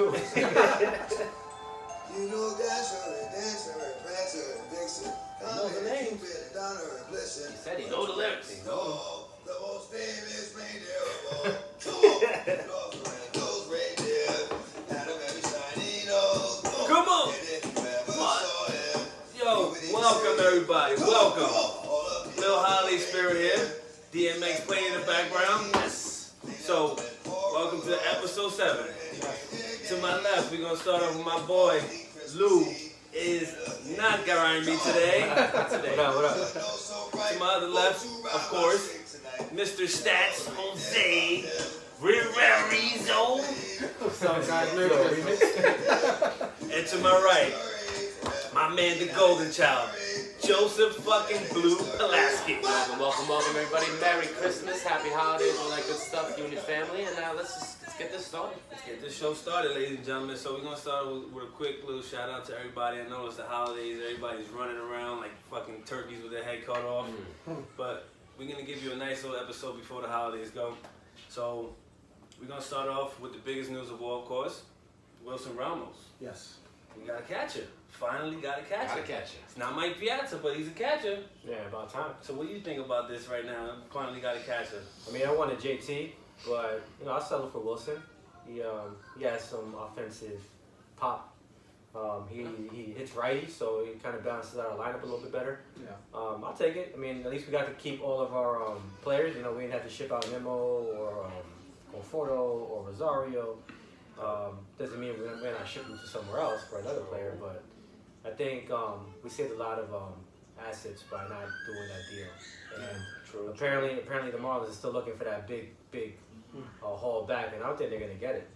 too. You know, Dasher and Dancer and Prancer and Vixen. He knows the names. He said he knows the lyrics. The most famous reindeer of all. Those reindeer had a very shiny nose. Come on! Yo, welcome everybody. Welcome. Lil Holly Spirit here. DMX playing in the background. Yes. So, welcome to episode 7. To my left, we're going to start off with my boy, Lou. Is not guiding me today. What up? To my other left, of course, Mr. Stats Jose Riverizo. What's up, guys? Merry Christmas. And to my right, my man, the Golden Child, Joseph fucking Blue Pulaski. Welcome, everybody. Merry Christmas, Happy Holidays, all that good stuff, you and your family. And let's get this started. Let's get this show started, ladies and gentlemen. So we're gonna start with a quick little shout out to everybody. I know it's the holidays, everybody's running around like fucking turkeys with their head cut off. But we're gonna give you a nice little episode before the holidays go. So we're gonna start off with the biggest news of all, of course. Wilson Ramos. Yes. We got a catcher. Finally got a catcher. Gotta catch it. It's not Mike Piazza, but he's a catcher. Yeah, about time. So what do you think about this right now? Finally got a catcher. I mean, I wanted JT, but I settled for Wilson. He has some offensive pop. He hits righty, so he kind of balances out our lineup a little bit better. Yeah. I'll take it. I mean, at least we got to keep all of our players. We didn't have to ship out Memo or Conforto or Rosario. Doesn't mean we're not shipping to somewhere else for another player, but I think we saved a lot of assets by not doing that deal. And apparently the Marlins are still looking for that big haul back, and I don't think they're gonna get it.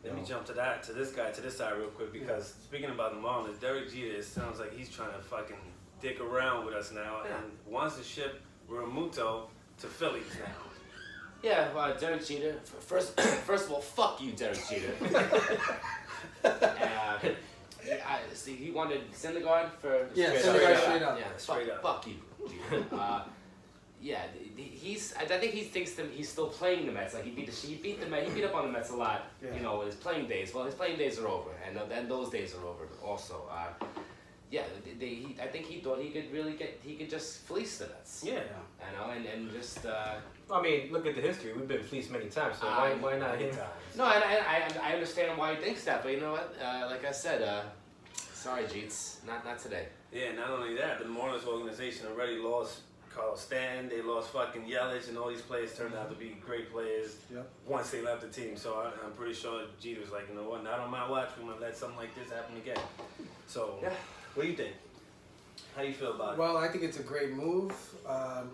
Let me jump to this side real quick, because speaking about the Marlins, Derek Jeter, it sounds like he's trying to fucking dick around with us now and wants to ship Realmuto to Phillies now. Yeah, Derek Jeter. First of all, fuck you, Derek Jeter. See, he wanted Syndergaard for Syndergaard straight up. Yeah, straight up. Fuck you, Jeter. I think he thinks that he's still playing the Mets. Like he beat the Mets. He beat up on the Mets a lot. Yeah. His playing days. Well, his playing days are over, and then those days are over also. I think he thought he could just fleece the Mets. Yeah. And just. I mean, look at the history. We've been fleeced many times, so why not him? No, and I understand why he thinks that, but you know what? Like I said, sorry, Jeets, not today. Yeah, not only that, the Marlins organization already lost Carlos Stanton, they lost fucking Yelich, and all these players turned out to be great players once they left the team. So I'm pretty sure Jeter was like, you know what, not on my watch, we're going to let something like this happen again. So, what do you think? How do you feel about it? Well, I think it's a great move. I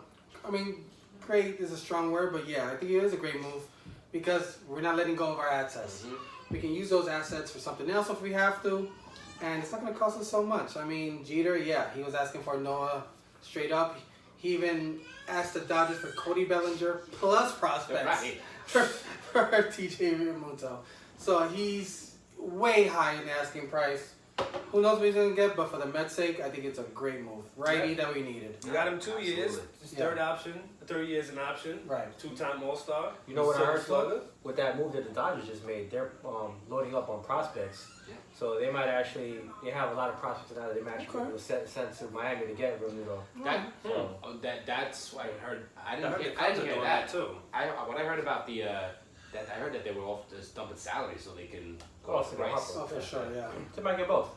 mean, great is a strong word, but yeah, I think it is a great move because we're not letting go of our assets. Mm-hmm. We can use those assets for something else if we have to, and it's not going to cost us so much. I mean, Jeter, he was asking for Noah straight up. He even asked the Dodgers for Cody Bellinger plus prospects for TJ Realmuto. So he's way high in the asking price. Who knows what he's going to get, but for the Mets' sake, I think it's a great move. Righty that we needed. You got him 2 years. His third option. 3 years an option. Right. 2-time All-Star. You know what I heard, with that move that the Dodgers just made, they're loading up on prospects. Yeah. So they might they have a lot of prospects now that they might actually be sent to Miami to get Realmuto. That's what I heard. I didn't hear doing that too. When I heard about I heard that they were off just dumping salary so they can go off the Harper. price. Oh, for sure, yeah. They might get both.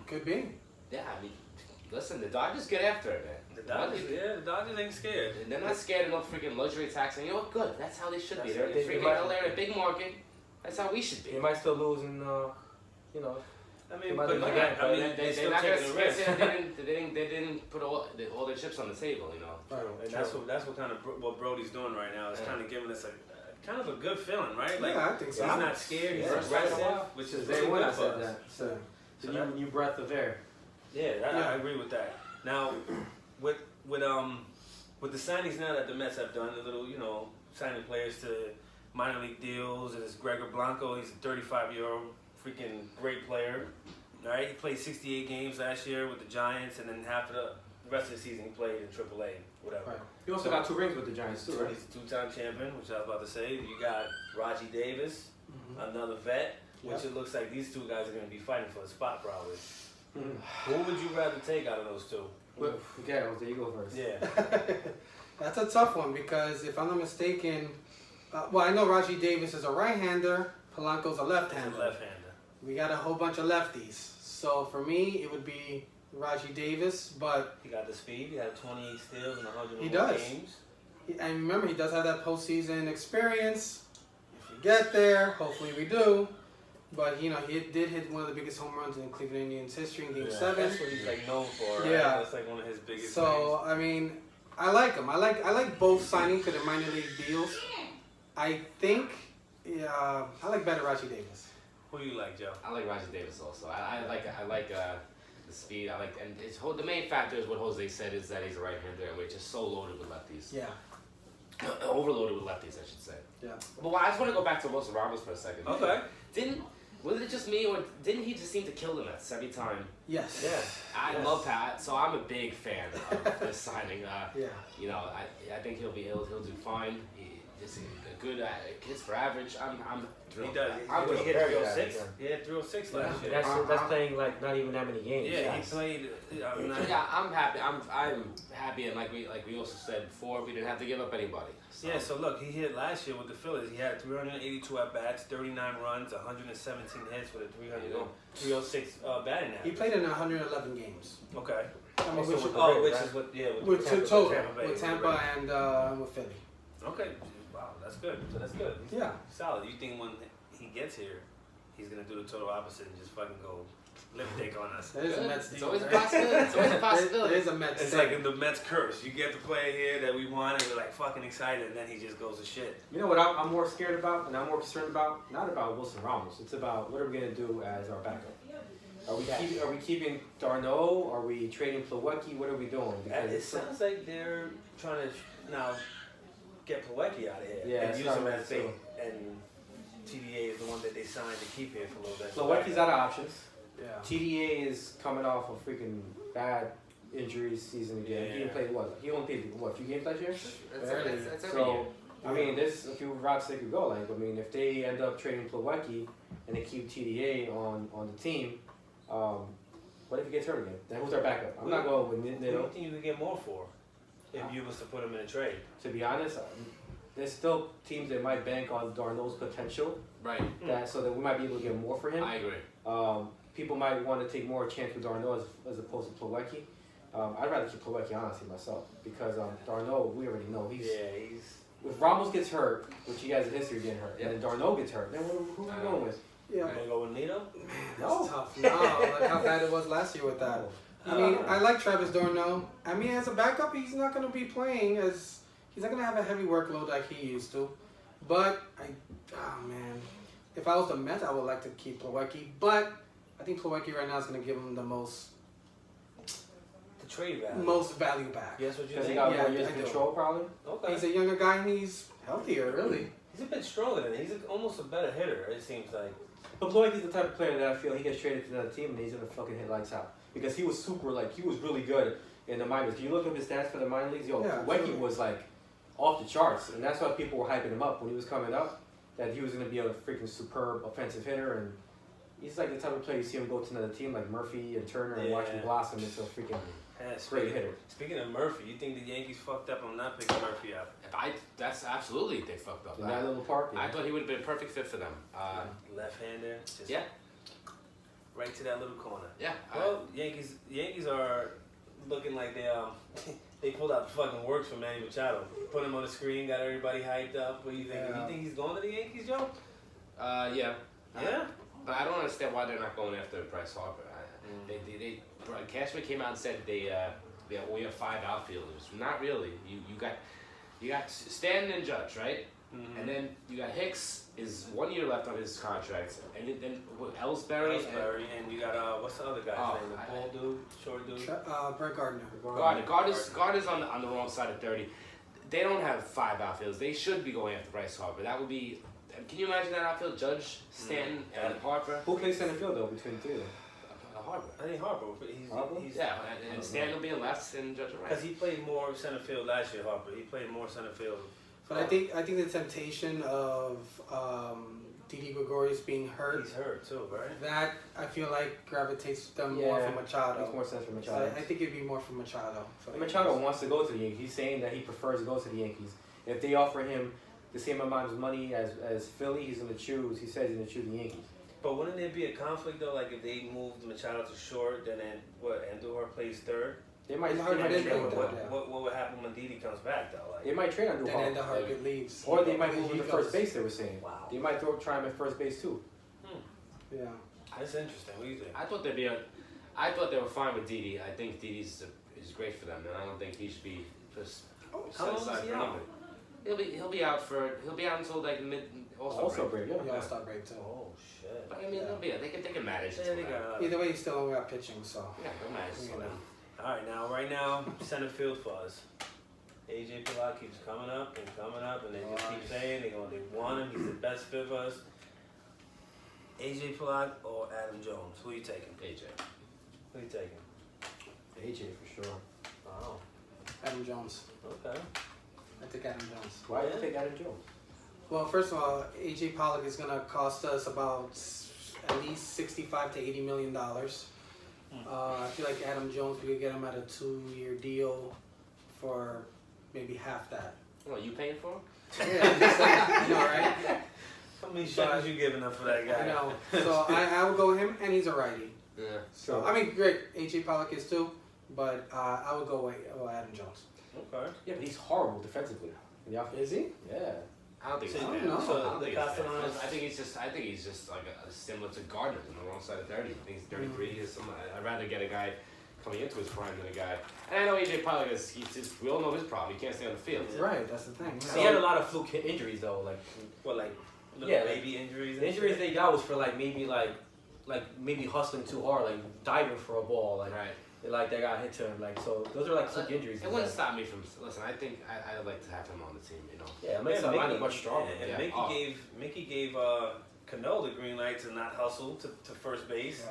Could be. Yeah, I mean, listen, the Dodgers get after it, man. The Dodgers ain't scared. They're not scared of no freaking luxury tax. And you know what? Good. That's how they should be. They're in freaking LA, a big market. That's how we should be. They might still lose in, I mean, but again, they're still taking a risk. They didn't put all their chips on the table, you know. Right. And that's what kind of what Brody's doing right now. It's kind of giving us a kind of a good feeling, right? Like, I think so. He's not scared. He's aggressive, which is really good for us. So new breath of air. Yeah, I agree with that. Now, with the signings now that the Mets have done, the little signing players to minor league deals, is Gregor Blanco. He's a 35-year-old freaking great player. All right, he played 68 games last year with the Giants, and then half of the rest of the season he played in AAA, whatever. Right. He also got 2 rings with the Giants too, right? He's a 2-time champion, which I was about to say. You got Raji Davis, another vet. which Yep. it looks like these two guys are going to be fighting for a spot probably. Who would you rather take out of those two? Okay, Jose, you go first. Yeah. That's a tough one because if I'm not mistaken, well, I know Raji Davis is a right-hander, Polanco's a He's left-hander. a left-hander. We got a whole bunch of lefties. So for me, it would be Raji Davis, but He got the speed. He had 28 steals in 101 He does. games. and remember, he does have that postseason experience. If you get there, hopefully we do. But he did hit one of the biggest home runs in Cleveland Indians history in Game Yeah, 7. That's what he's like known for. Right? Yeah. That's like one of his biggest So I mean, I like him. I like both signing to the minor league deals. I think, I like better Raji Davis. things. Who do you like, Joe? I like Roger Davis also. I like the speed. And the main factor is what Jose said is that he's a right-hander and we're just so loaded with lefties. Yeah, Overloaded with lefties, I should say. yeah. But I just want to go back to Wilson Ramos for a second. Okay. Was it just me, or didn't he just seem to kill the Mets every time? Yes. Yeah. I love Pat, so I'm a big fan of this signing. Yeah. You know, I think he'll do fine. He's a good hits for average. I'm thrilled. He does. I'm He good. hit very 306. good. He had 306 last year. That's playing like not even that many games. Yeah, Yes. he played. Yeah, I'm happy. I'm happy, and like we also said before, we didn't have to give up anybody. So. Yeah, so look, he hit last year with the Phillies. He had 382 at bats, 39 runs, 117 hits with a 306 batting average. He played in 111 games. Okay. I mean, Also which, with Oh, Right, which right. is what? Yeah, with Tampa, total Bay, with Tampa and with Philly. Okay. Wow, that's good. So that's good. Yeah. Solid. You think when he gets here, he's gonna do the total opposite and just fucking go lip dick on us? That is a Mets It's deal. always a right? possibility. It's always a possibility. It is a Mets It's thing. like in the Mets curse. You get the player here that we want, and we're like fucking excited, and then he just goes to shit. You know what I'm more scared about and I'm more concerned about? Not about Wilson Ramos. It's about what are we going to do as our backup? Are we keeping Darno? Are we trading Plawecki? What are we doing? And it sounds like they're trying to now get Plawecki out of here Yeah, and it's use not him right, as too. bait. And TDA is the one that they signed to keep here for a little bit. Plawecki's out of options. Yeah. TDA is coming off a freaking bad injury season again. Yeah. He didn't play what? He only played what? 2 games last year. That's every year. So I mean, there's a few routes they could go. Like I mean, if they end up trading Plawecki and they keep TDA on the team, what if he gets hurt again? Then who's our backup? I'm not going with What do you Nitto. think you could get more for if you was to put him in a trade? To be honest, there's still teams that might bank on Darno's potential, Right. so that we might be able to get more for him. I agree. People might want to take more chance with Darno as opposed to Plawecki. I'd rather keep Plawecki honestly myself because Darno, we already know he's. If Ramos gets hurt, which he has a history of getting hurt, and then Darno gets hurt, then who are we going with? Yeah. You gonna go with Nito? That's No. tough. No, like how bad it was last year with that. I mean, I like Travis Darno. I mean, as a backup, he's not going to be playing as he's not going to have a heavy workload like he used to. But oh man, if I was the Mets, I would like to keep Plawecki. But I think Plawecki right now is going to give him the most trade value. most value back. Yes, what you Because he think? got Yeah, more years I of do. control, probably. Okay. He's a younger guy and he's healthier, really. He's a bit stronger than he's almost a better hitter. It seems like. But Plawecki's the type of player that I feel he gets traded to another team and he's gonna fucking hit lights out because he was he was really good in the minors. Can you look up his stats for the minor leagues? Yo, Yeah, Plawecki absolutely. was like off the charts, and that's why people were hyping him up when he was coming up. That he was gonna be a freaking superb offensive hitter, and he's like the type of player you see him go to another team like Murphy and Turner and watch him Yeah. blossom into a freaking Yeah, great hitter. Speaking of Murphy, you think the Yankees fucked up on not picking Murphy up? That's absolutely they fucked up. In that little park. I thought he would have been a perfect fit for them. Left-hander, just Yeah. right to that little corner. Yeah. Well, Yankees are looking like they they pulled out the fucking works from Manny Machado. Put him on the screen, got everybody hyped up. What do you think? Yeah. You think he's going to the Yankees, Joe? Yeah. Yeah. But I don't understand why they're not going after Bryce Harper. Cashman came out and said we have 5 outfielders. Not really. You got Stanton and Judge, right? Mm-hmm. And then you got Hicks is 1 year left on his contract, and then Ellsbury. And you got what's the other guy's Oh, name? The bald dude, short dude. Brett Gardner. Gardner's on the wrong side of 30. They don't have 5 outfielders. They should be going after Bryce Harper. That would be. Can you imagine that outfield? Judge, Stanton, and Harper. Who plays center field though between the two of them? Harper. I think Harper. Harper? He's Yeah, and Stanton will be in left and Judge in right. because he played more center field last year. Harper. He played more center field. But I think the temptation of Didi Gregorius being hurt. He's hurt too, right? That I feel like gravitates them Yeah, more for Machado. Makes more sense for So Machado. I think it'd be more for Machado. So And Machado wants to go to the Yankees. He's saying that he prefers to go to the Yankees. If they offer him the same amount of money as Philly, he's gonna choose. He says he's gonna choose the Yankees. But wouldn't there be a conflict though? Like if they moved Machado to short, then Andujar plays third. They might It's trade hard to him. predict. What would happen when Didi comes back though? Like They might trade then Andujar. Andujar leaves. Or they might move He him to goes. first base. They were saying. wow, They might try him at first base too. Yeah. that's interesting. What do you think? I thought they were fine with Didi. I think Didi's is great for them, and I don't think he should be just How long is aside he for out? anybody. He'll be out until like mid Also break. Yeah. Yeah, All-Star break too. Oh shit. But I mean, they can manage. Yeah, they got. Either way, he's still only got pitching, so. Yeah, they'll manage. You So know. Right now, center field fuzz. AJ Pilar keeps coming up, and they just keep saying they want him. He's the best fit for us. AJ Pilar or Adam Jones? Who are you taking? AJ. Who are you taking? AJ for sure. Wow. Adam Jones. Okay. I think Adam Jones. Why did you take Adam Jones? Well, first of all, AJ Pollock is gonna cost us about at least $65 to $80 million. I feel like Adam Jones, we could get him at a 2-year deal for maybe half that. What, you paying for him? Yeah, you know, right? How many shots you giving up for that guy? I know. So I would go with him, and he's a righty. Yeah. So I mean, great. AJ Pollock is too, but I would go with Adam Jones. Okay. Yeah, but he's horrible defensively. In the outfield. Is he? Yeah. I don't think So, he's I bad. don't know. I don't think he's bad. Castellanos- I think he's just like similar to Gardner on the wrong side of 30. I think he's 33. I'd rather get a guy coming into his prime than a guy. And I know AJ Pollock we all know his problem. He can't stay on the field. Right. That's the thing. He had a lot of fluke injuries though. Like little Yeah, baby injuries. the and injuries shit? they got was for maybe hustling too hard, like diving for a ball, like they got hit to him. Like so, those are like fluke injuries. It wouldn't stop me from listen. I think I'd like to have him on the team. You know. Yeah, it makes the line much stronger. And Yeah. Mickey gave Cano the green light to not hustle to first base.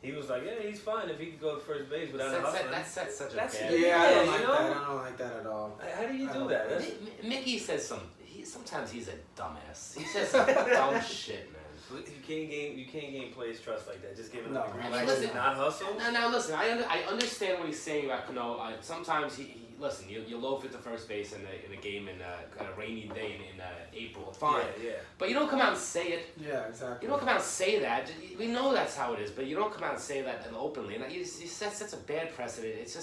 He was like, yeah, he's fine if he could go to first base without hustling. That's such a That's- bad. Yeah, I don't Yeah, like you that. know? I don't like that at all. How do you I do don't- that? That's, Mickey says sometimes he's a dumbass. He says some dumb shit, man. you can't gain players' trust like that. Just giving No. them the green I mean, light to listen, not hustle. Now listen, I understand what he's saying about Cano. Sometimes he listen, you loaf at the first base in a game in a rainy day in April. Fine, Yeah. but you don't come out and say it. Yeah, exactly. You don't come out and say that. We know that's how it is, but you don't come out and say that openly. And you set such a bad precedent. It's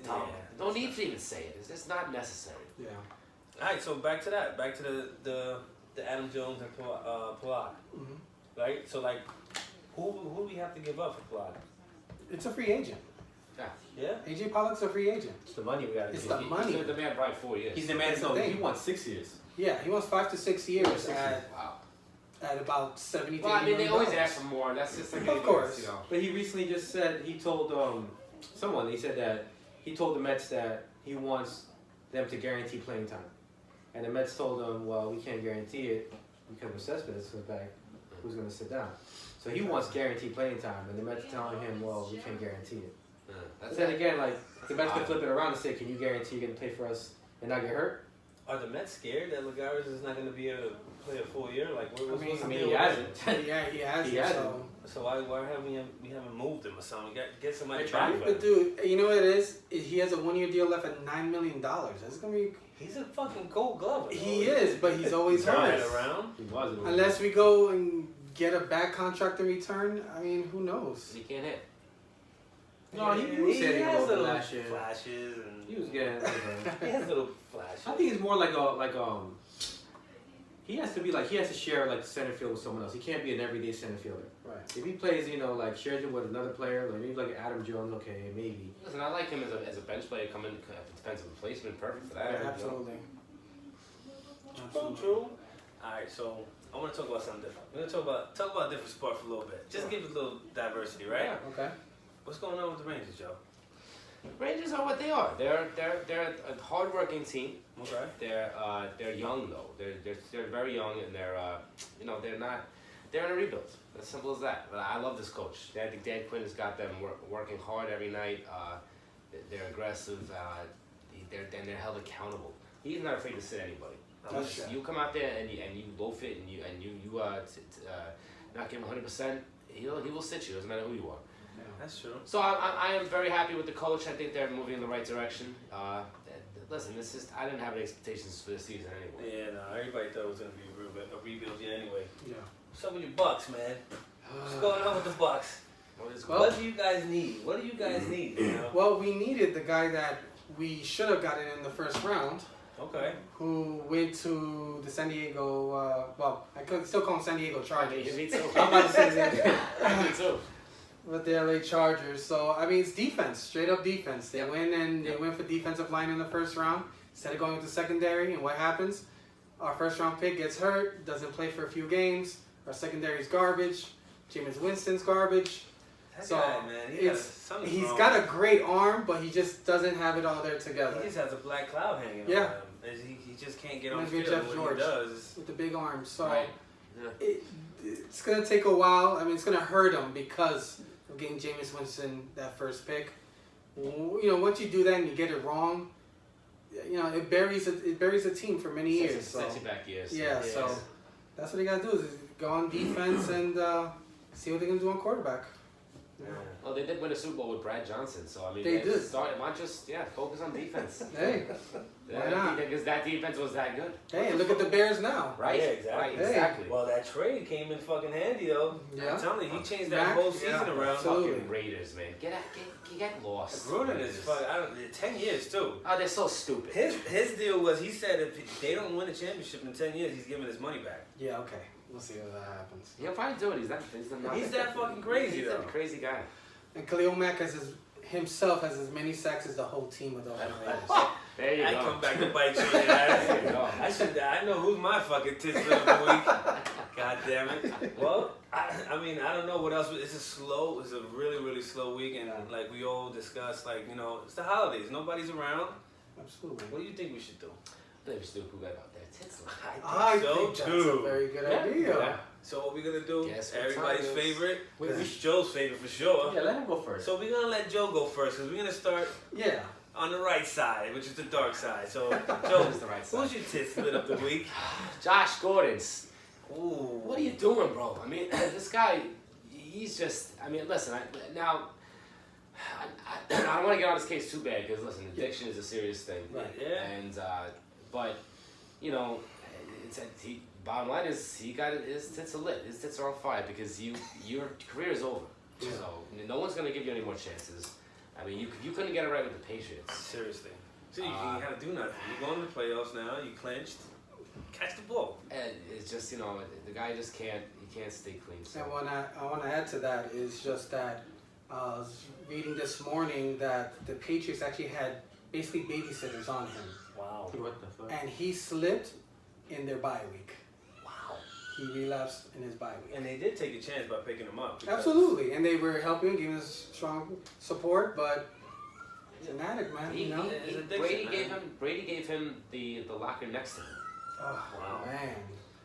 dumb. Yeah. No need to even say it. It's just not necessary. Yeah. All right, so back to that. Back to the Adam Jones and Pollock. hmm Right. So like, who do we have to give up for Pollock? It's a free agent. Yeah. AJ Pollock's a free agent. It's the money we got to It's do. the money. He's the man probably 4 years. He's the man. That's the So he thing. wants 6 years. Yeah, he wants 5 to 6 years Wow. at about 70 to Well, I 80 mean, they million always dollars. ask for more. That's just like Of anything course. else, you know. But he recently just said he told someone. He said that he told the Mets that he wants them to guarantee playing time, and the Mets told him, "Well, we can't guarantee it because when Cespedes comes back, who's going to sit down?" So he wants guaranteed playing time, and the Mets telling him, "Well, we can't guarantee it." Yeah, But that's then it. again, like the Mets can flip it around and say, "Can you guarantee you're going to play for us and not get hurt?" Are the Mets scared that Lagares is not going to be able to play a full year? Like, what's the I mean, deal he with hasn't. Yeah, he has. He it, hasn't. so. So why haven't we haven't moved him or something? Get somebody They back tried, for him. But dude, you know what it is? He has a 1-year deal left at $9 million. That's gonna be. He's a fucking Gold Glover. He is, but he's always Turn hurt. it around. He was. Unless we go and get a bad contract in return, I mean, who knows? He can't hit. No, he was hitting has over little last year. flashes and He was getting. he has little flashes. I think it's more like he has to be like he has to share like the center field with someone else. He can't be an everyday center fielder. Right. If he plays, like shares it with another player, like maybe like Adam Jones, okay, maybe. Listen, I like him as a bench player coming defensive replacement. Perfect for that. Yeah, you know. absolutely. True. All right, so I want to talk about something different. We're gonna talk about a different sport for a little bit. Just give it a little diversity, right? Yeah. Okay. What's going on with the Rangers, Joe? Rangers are what they are. They're a hardworking team. Okay. They're young though. They're very young and they're in a rebuild. As simple as that. But I love this coach. I think Dan Quinn has got them working hard every night. They're aggressive. They're held accountable. He's not afraid to sit anybody. That's true. You come out there and you loaf it and you not give him 100%. He will sit you. Doesn't matter who you are. That's true. So I am very happy with the coach. I think they're moving in the right direction. Listen, I didn't have any expectations for this season anyway. Yeah, no, everybody thought it was gonna be a rebuild year anyway. Yeah. What's up with your Bucks, man? What's going on with the Bucks? What do you guys need? What do you guys need? You know? Well, we needed the guy that we should have gotten in the first round, Okay. who went to the San Diego. I could still call him San Diego Chargers. Me too. I'm about to say that. Me too. With the LA Chargers. So, I mean, it's defense, straight up defense. They win and they went for defensive line in the first round instead of going with the secondary. And what happens? Our first round pick gets hurt, doesn't play for a few games. Our secondary's garbage. Jameis Winston's garbage. That So, guy, man, something's wrong. got a great arm, but he just doesn't have it all there together. He just has a black cloud hanging Yeah. on him. And he just can't get on the Maybe field. Jeff What George. he does. With the big arm. So, Right. Yeah. it's going to take a while. I mean, it's going to hurt him because of getting Jameis Winston that first pick. You know, once you do that and you get it wrong, you know, it buries a team for many years. Sets you back years. Yeah, so that's what they got to do is go on defense and see what they can do on quarterback. Yeah. Well, they did win a Super Bowl with Brad Johnson, so I mean, They did. Why just focus on defense? Hey, why not? Because that defense was that good, Hey, and look at the Bears now. right? Yeah, exactly. Right, Hey. exactly. Well, that trade came in fucking handy, though. Yeah. I'm telling you, he changed that Mac, whole season yeah, around. absolutely. Fucking Raiders, man, get lost. Gruden is fucking. 10 years too. Oh, they're so stupid. His deal was he said if they don't win a championship in 10 years, he's giving his money back. Yeah, okay. We'll see if that happens. He'll probably do it. He's that fucking crazy, He's though. a crazy guy. And Khalil Mack himself has as many sacks as the whole team of those Raiders. There you I go. come back to bite you in the ass. There you go. I know who's my fucking titsman of the week. God damn it. Well, I mean, I don't know what else. It's a really, really slow week. And like we all discussed, like, you know, it's the holidays. Nobody's around. Absolutely. What do you think we should do? I think we should do who got out there. Tits. I so, think that's too. a very good Yeah. idea. Yeah. So what we're going to do, Guess what everybody's time it is. favorite. Wait, It's Joe's favorite for sure. Yeah, let him go first. So we're going to let Joe go first because we're going to start Yeah. on the right side, which is the dark side. So, Joe, Who's the right side? who's your tit split of the week? Josh Gordon's. Ooh. What are you doing, bro? I mean, this guy, he's just. I mean, listen. I don't want to get on this case too bad because listen, addiction is a serious thing. Right. Yeah. And but you know, bottom line is he got his tits are lit. His tits are on fire because your career is over. Yeah. So no one's gonna give you any more chances. I mean, you couldn't get it right with the Patriots. Seriously. So you had to do nothing. You're going to the playoffs now. You clinched. Catch the ball. And it's just the guy just can't stay clean. So. And what I want to add to that is just that I was reading this morning that the Patriots actually had basically babysitters on him. Wow. What the fuck? And he slipped in their bye week. Wow. He relapsed in his bye week. And they did take a chance by picking him up. because- Absolutely. And they were helping, giving us strong support, but he's an addict, man, you know? It's addiction, Brady gave him the locker next to him. Oh, Wow. man.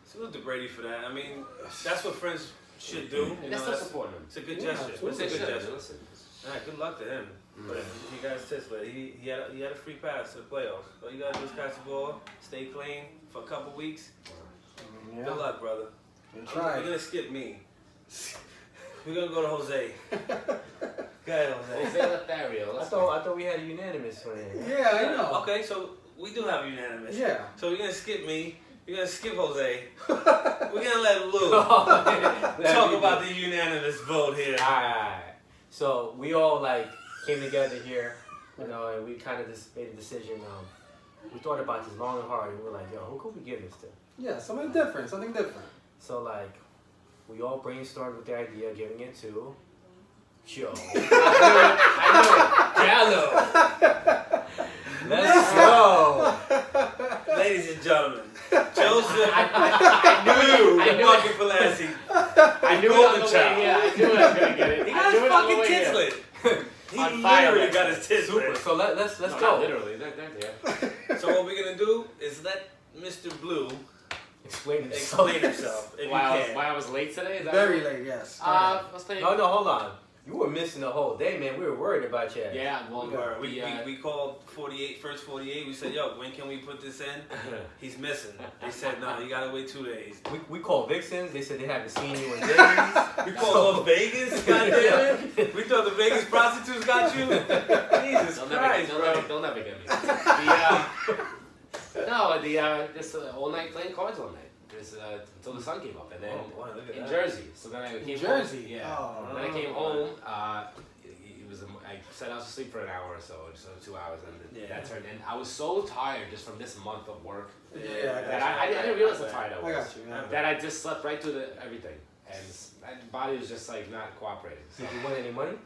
Salute to Brady for that. I mean, that's what friends should do. You And they're know, still that's, supporting him. it's a good Yeah, gesture. It's a absolutely. good They gesture. should, listen. All right, good luck to him. But if you guys test but he had a free pass to the playoffs. All you gotta do is catch the ball, stay clean for a couple weeks. Yeah. Good luck, brother. Good We're try. gonna skip me. We're gonna go to Jose. Go ahead, Jose. Jose Lothario. I thought we had a unanimous one. Yeah, I know. Okay, so we do have unanimous. Yeah. So we're gonna skip me. We're gonna skip Jose. We're gonna let Lou Talk talk about the unanimous vote here. Alright. So we all like came together here, you know, and we kind of just made a decision. We thought about this long and hard, and we were like, yo, who could we give this to? Yeah, something different, something different. So like, we all brainstormed with the idea of giving it to Joe. I Let's go. Ladies and gentlemen, Joseph I knew fucking Pelassi. I knew it on the way. Yeah, I knew I was gonna get it. He I got knew his it on the fucking way tits here. lit. He On fire, literally man. got his tits Super. lit. So let's No, go. not literally. They're there. So what we're gonna do is let Mr. Blue Explain explain himself if Why you can. I was late today? Is that Very late, yes. let's play. No, hold on. You were missing the whole day, man. We were worried about you. Yeah, well, We called 48, we said, yo, when can we put this in? He's missing. They said, no, you gotta wait 2 days. We called Vixens. They said they haven't seen you in days. We called Las Vegas, goddamn it. We thought the Vegas prostitutes got you. Jesus Christ, bro. They'll never get me. Just all night playing cards all night. Just until the sun came up, and then look at in that. Jersey. So then I came Jersey? home. Yeah. Oh, Then I came home. I said I was asleep for an hour or so 2 hours, and that turned in. I was so tired just from this month of work that I didn't realize how tired I was. I got you. Yeah. That I just slept right through everything, and my body was just like not cooperating. So. Did you win any money?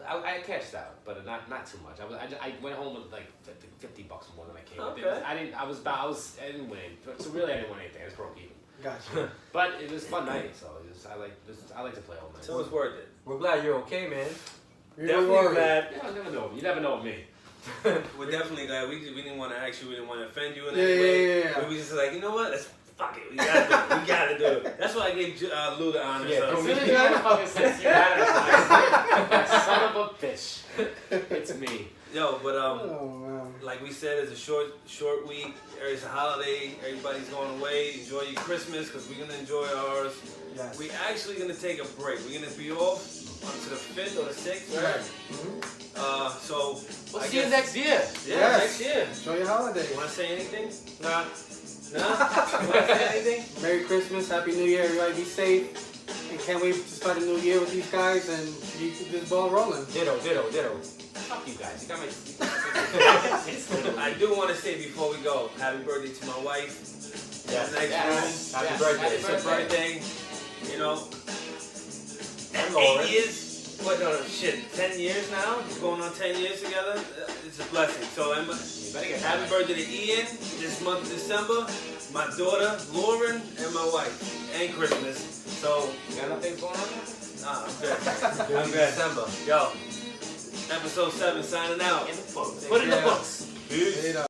I cashed out, but not too much. I went home with like $50 more than I came. Okay. I didn't win. So really, I didn't win anything. I just broke even. Gotcha. But it was a fun night, so I like to play all night. So it's worth it. We're glad you're okay, man. Definitely glad. Yeah, I never know. You never know with me. We're definitely glad. We didn't want to ask you. We didn't want to offend you in Yeah, any way. yeah. But we just like, you know what? Let's fuck it. We gotta do it. We gotta do it. That's why I gave Lou the honor. Yeah, so. As soon as you motherfucker says you got it, that son of a bitch. It's me. Yo, but Oh, man. like we said, it's a short week. It's a holiday. Everybody's going away. Enjoy your Christmas because we're gonna enjoy ours. Yes. We actually gonna take a break. We're gonna be off until the 5th or the 6th, right? Right. So We'll I see you guess- next year. Yeah, Yes. next year. Enjoy your holiday. You wanna say anything? Nah. No? You wanna say anything? Merry Christmas, Happy New Year, everybody be safe. And can't wait to start a new year with these guys and keep this ball rolling. Ditto. Fuck you guys. You got my. I do want to say before we go, happy birthday to my wife. Yes. Next Yes. room. Happy birthday. It's her birthday. You know, And Lauren. 8 years. What? No, shit. 10 years now. We're going on 10 years together. It's a blessing. So, You better get happy birthday to Ian this month of December. My daughter Lauren and my wife, and Christmas. So, You got nothing going on? nah, I'm good. I'm I'm good. December. Yo, episode 7 signing out. In the books. Put it in the Yeah. books. Peace. Later.